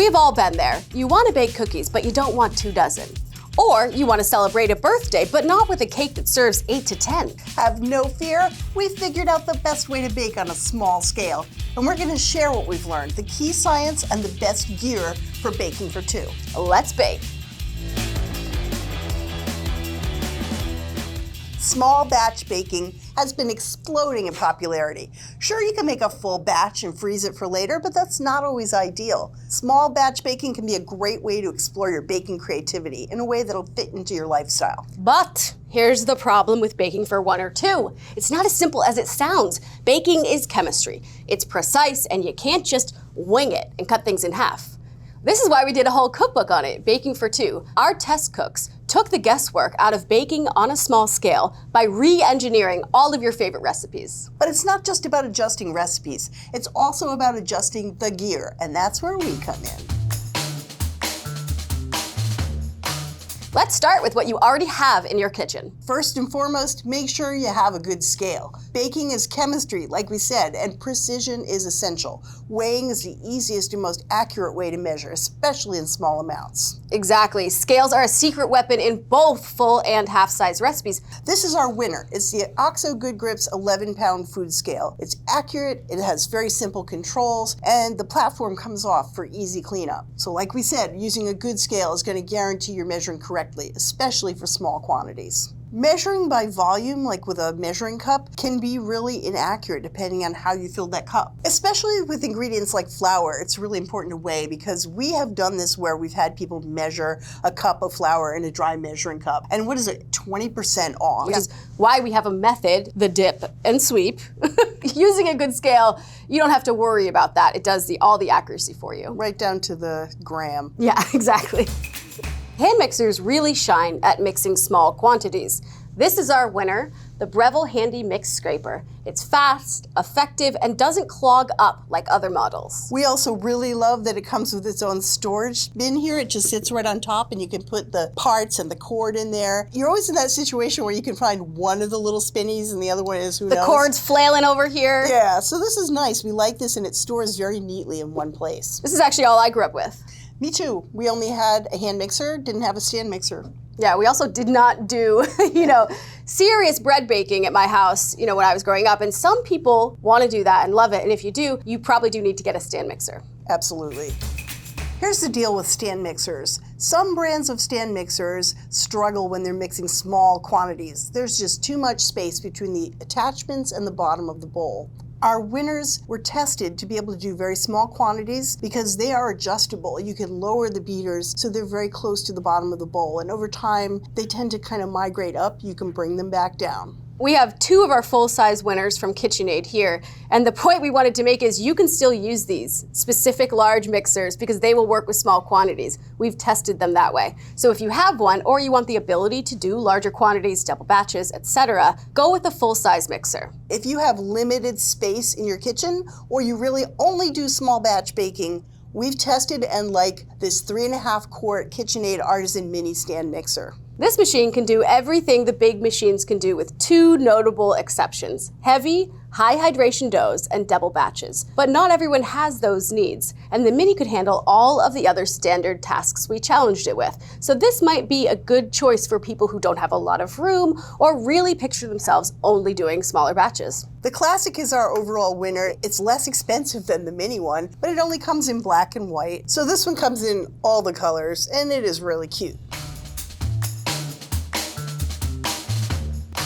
We've all been there. You want to bake cookies, but you don't want 2 dozen. Or you want to celebrate a birthday, but not with a cake that serves 8 to 10. Have no fear, we figured out the best way to bake on a small scale. And we're going to share what we've learned, the key science and the best gear for baking for 2. Let's bake. Small batch baking has been exploding in popularity. Sure, you can make a full batch and freeze it for later, but that's not always ideal. Small batch baking can be a great way to explore your baking creativity in a way that'll fit into your lifestyle. But here's the problem with baking for 1 or 2. It's not as simple as it sounds. Baking is chemistry. It's precise, and you can't just wing it and cut things in half. This is why we did a whole cookbook on it, Baking for 2. Our test cooks took the guesswork out of baking on a small scale by re-engineering all of your favorite recipes. But it's not just about adjusting recipes. It's also about adjusting the gear, and that's where we come in. Let's start with what you already have in your kitchen. First and foremost, make sure you have a good scale. Baking is chemistry, like we said, and precision is essential. Weighing is the easiest and most accurate way to measure, especially in small amounts. Exactly. Scales are a secret weapon in both full and half-size recipes. This is our winner. It's the OXO Good Grips 11-pound food scale. It's accurate, it has very simple controls, and the platform comes off for easy cleanup. So like we said, using a good scale is going to guarantee you're measuring correctly, especially for small quantities. Measuring by volume, like with a measuring cup, can be really inaccurate depending on how you fill that cup. Especially with ingredients like flour, it's really important to weigh because we have done this where we've had people measure a cup of flour in a dry measuring cup. And what is it, 20% off? Which is why we have a method, the dip and sweep. Using a good scale, you don't have to worry about that. It does all the accuracy for you. Right down to the gram. Yeah, exactly. Hand mixers really shine at mixing small quantities. This is our winner, the Breville Handy Mix Scraper. It's fast, effective, and doesn't clog up like other models. We also really love that it comes with its own storage bin here. It just sits right on top and you can put the parts and the cord in there. You're always in that situation where you can find one of the little spinnies and the other one is who knows. The cord's flailing over here. Yeah, so this is nice. We like this and it stores very neatly in one place. This is actually all I grew up with. Me too. We only had a hand mixer, didn't have a stand mixer. Yeah, we also did not do, serious bread baking at my house, when I was growing up. And some people want to do that and love it. And if you do, you probably do need to get a stand mixer. Absolutely. Here's the deal with stand mixers. Some brands of stand mixers struggle when they're mixing small quantities. There's just too much space between the attachments and the bottom of the bowl. Our winners were tested to be able to do very small quantities because they are adjustable. You can lower the beaters so they're very close to the bottom of the bowl. And over time, they tend to kind of migrate up. You can bring them back down. We have 2 of our full-size winners from KitchenAid here, and the point we wanted to make is you can still use these specific large mixers because they will work with small quantities. We've tested them that way. So if you have one or you want the ability to do larger quantities, double batches, etc., go with a full-size mixer. If you have limited space in your kitchen or you really only do small batch baking, we've tested and like this 3.5 quart KitchenAid Artisan Mini Stand Mixer. This machine can do everything the big machines can do with 2 notable exceptions: heavy, high hydration doughs and double batches. But not everyone has those needs, and the Mini could handle all of the other standard tasks we challenged it with. So this might be a good choice for people who don't have a lot of room or really picture themselves only doing smaller batches. The Classic is our overall winner. It's less expensive than the Mini one, but it only comes in black and white. So this one comes in all the colors, and it is really cute.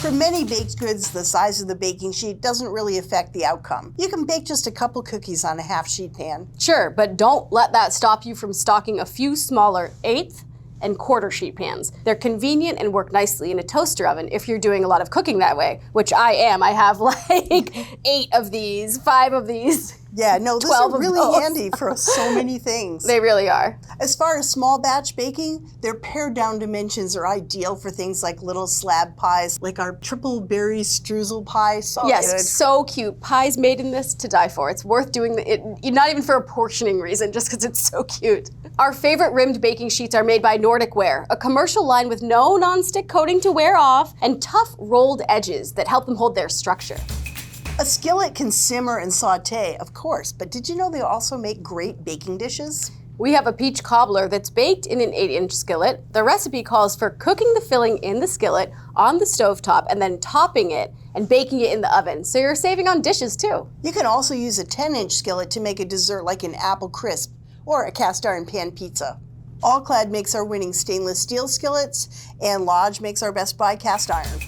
For many baked goods, the size of the baking sheet doesn't really affect the outcome. You can bake just a couple cookies on a half-sheet pan. Sure, but don't let that stop you from stocking a few smaller 1/8 and quarter sheet pans. They're convenient and work nicely in a toaster oven if you're doing a lot of cooking that way, which I am. I have like 8 of these, 5 of these. Yeah, no, this is really handy for so many things. They really are. As far as small batch baking, their pared down dimensions are ideal for things like little slab pies, like our triple berry streusel pie. So yes, good. So cute. Pies made in this to die for. It's worth doing it, not even for a portioning reason, just because it's so cute. Our favorite rimmed baking sheets are made by Nordic Ware, a commercial line with no nonstick coating to wear off and tough rolled edges that help them hold their structure. A skillet can simmer and saute, of course, but did you know they also make great baking dishes? We have a peach cobbler that's baked in an 8-inch skillet. The recipe calls for cooking the filling in the skillet on the stovetop and then topping it and baking it in the oven. So you're saving on dishes too. You can also use a 10-inch skillet to make a dessert like an apple crisp or a cast iron pan pizza. All-Clad makes our winning stainless steel skillets, and Lodge makes our Best Buy cast iron.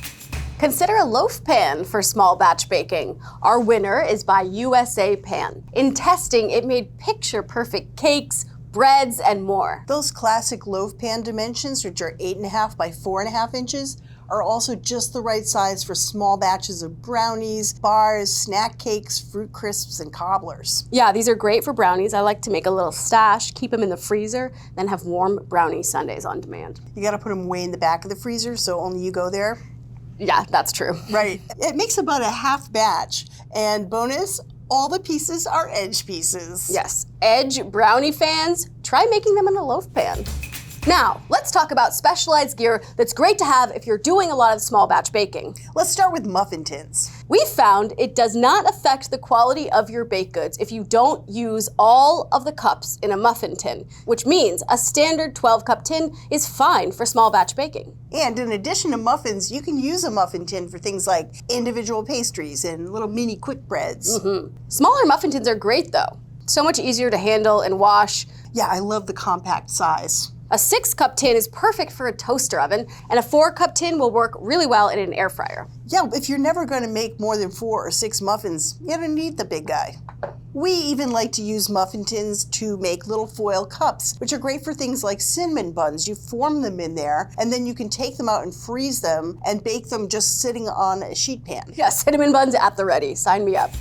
Consider a loaf pan for small batch baking. Our winner is by USA Pan. In testing, it made picture-perfect cakes, breads, and more. Those classic loaf pan dimensions, which are 8.5 by 4.5 inches, are also just the right size for small batches of brownies, bars, snack cakes, fruit crisps, and cobblers. Yeah, these are great for brownies. I like to make a little stash, keep them in the freezer, then have warm brownie sundaes on demand. You gotta put them way in the back of the freezer so only you go there. Yeah, that's true. Right. It makes about a half batch. And bonus, all the pieces are edge pieces. Yes, edge brownie fans, try making them in a loaf pan. Now, let's talk about specialized gear that's great to have if you're doing a lot of small batch baking. Let's start with muffin tins. We've found it does not affect the quality of your baked goods if you don't use all of the cups in a muffin tin, which means a standard 12-cup tin is fine for small batch baking. And in addition to muffins, you can use a muffin tin for things like individual pastries and little mini quick breads. Smaller muffin tins are great though. So much easier to handle and wash. Yeah, I love the compact size. A 6-cup tin is perfect for a toaster oven, and a 4-cup tin will work really well in an air fryer. Yeah, if you're never going to make more than 4 or 6 muffins, you don't need the big guy. We even like to use muffin tins to make little foil cups, which are great for things like cinnamon buns. You form them in there, and then you can take them out and freeze them and bake them just sitting on a sheet pan. Yeah, cinnamon buns at the ready. Sign me up.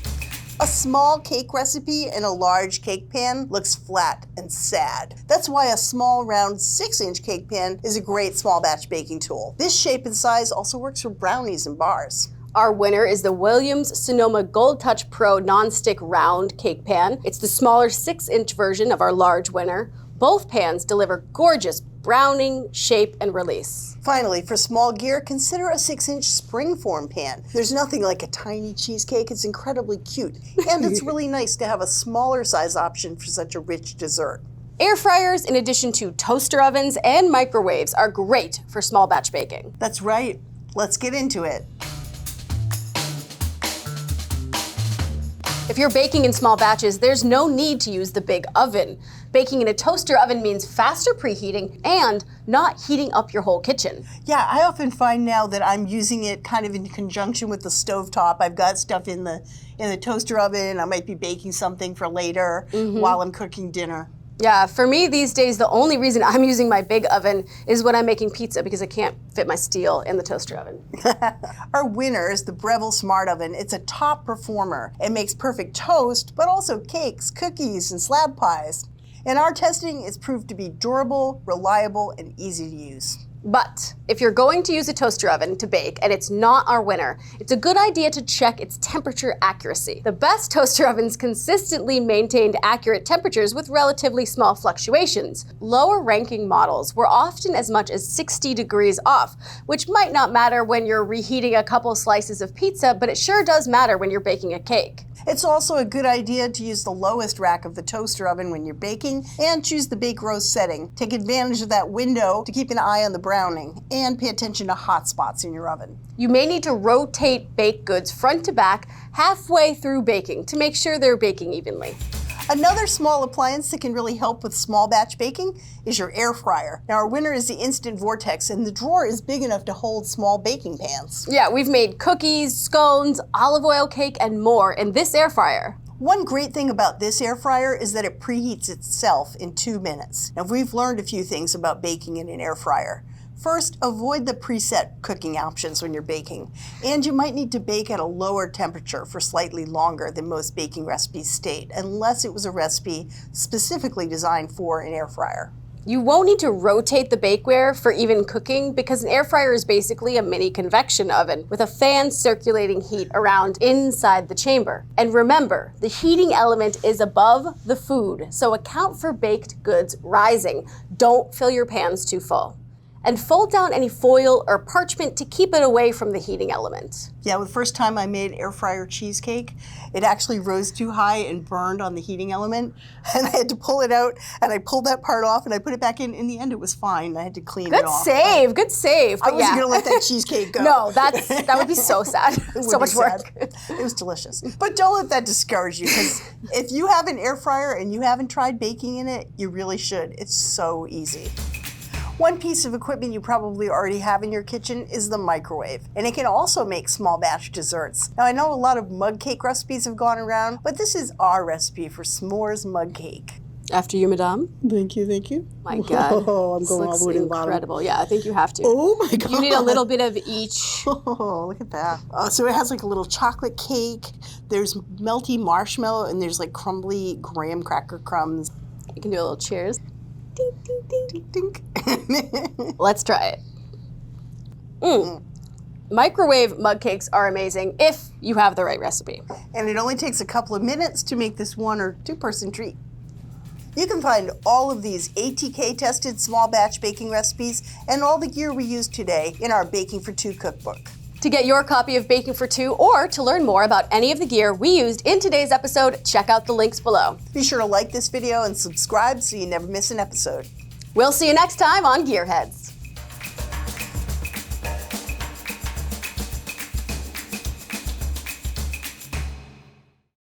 A small cake recipe in a large cake pan looks flat and sad. That's why a small round 6-inch cake pan is a great small batch baking tool. This shape and size also works for brownies and bars. Our winner is the Williams Sonoma Gold Touch Pro non-stick round cake pan. It's the smaller 6-inch version of our large winner. Both pans deliver gorgeous browning, shape, and release. Finally, for small gear, consider a 6-inch springform pan. There's nothing like a tiny cheesecake. It's incredibly cute. And it's really nice to have a smaller size option for such a rich dessert. Air fryers, in addition to toaster ovens and microwaves, are great for small batch baking. That's right. Let's get into it. If you're baking in small batches, there's no need to use the big oven. Baking in a toaster oven means faster preheating and not heating up your whole kitchen. Yeah, I often find now that I'm using it kind of in conjunction with the stovetop. I've got stuff in the toaster oven. I might be baking something for later while I'm cooking dinner. Yeah, for me these days, the only reason I'm using my big oven is when I'm making pizza because I can't fit my steel in the toaster oven. Our winner is the Breville Smart Oven. It's a top performer. It makes perfect toast, but also cakes, cookies, and slab pies. In our testing, it's proved to be durable, reliable, and easy to use. But if you're going to use a toaster oven to bake and it's not our winner, it's a good idea to check its temperature accuracy. The best toaster ovens consistently maintained accurate temperatures with relatively small fluctuations. Lower ranking models were often as much as 60 degrees off, which might not matter when you're reheating a couple slices of pizza, but it sure does matter when you're baking a cake. It's also a good idea to use the lowest rack of the toaster oven when you're baking and choose the bake roast setting. Take advantage of that window to keep an eye on the browning and pay attention to hot spots in your oven. You may need to rotate baked goods front to back halfway through baking to make sure they're baking evenly. Another small appliance that can really help with small batch baking is your air fryer. Now our winner is the Instant Vortex, and the drawer is big enough to hold small baking pans. Yeah, we've made cookies, scones, olive oil cake, and more in this air fryer. One great thing about this air fryer is that it preheats itself in 2 minutes. Now we've learned a few things about baking in an air fryer. First, avoid the preset cooking options when you're baking. And you might need to bake at a lower temperature for slightly longer than most baking recipes state, unless it was a recipe specifically designed for an air fryer. You won't need to rotate the bakeware for even cooking because an air fryer is basically a mini convection oven with a fan circulating heat around inside the chamber. And remember, the heating element is above the food, so account for baked goods rising. Don't fill your pans too full. and fold down any foil or parchment to keep it away from the heating element. Yeah, the first time I made air fryer cheesecake, it actually rose too high and burned on the heating element, and I had to pull it out, and I pulled that part off, and I put it back in. In the end, it was fine. I had to clean it off. Good save. I wasn't gonna let that cheesecake go. No, that would be so sad. So much work. It was delicious. But don't let that discourage you, because if you have an air fryer and you haven't tried baking in it, you really should. It's so easy. One piece of equipment you probably already have in your kitchen is the microwave, and it can also make small batch desserts. Now I know a lot of mug cake recipes have gone around, but this is our recipe for s'mores mug cake. After you, madame. Thank you, thank you. My God. Oh, I'm going all the way to the bottom. Incredible. Yeah, I think you have to. Oh my God. You need a little bit of each. Oh, look at that. So it has like a little chocolate cake, there's melty marshmallow, and there's like crumbly graham cracker crumbs. You can do a little cheers. Ding, ding, ding, ding. Let's try it. Microwave mug cakes are amazing if you have the right recipe. And it only takes a couple of minutes to make this 1 or 2 person treat. You can find all of these ATK tested small batch baking recipes and all the gear we used today in our Baking for Two cookbook. To get your copy of Baking for Two or to learn more about any of the gear we used in today's episode, check out the links below. Be sure to like this video and subscribe so you never miss an episode. We'll see you next time on Gearheads.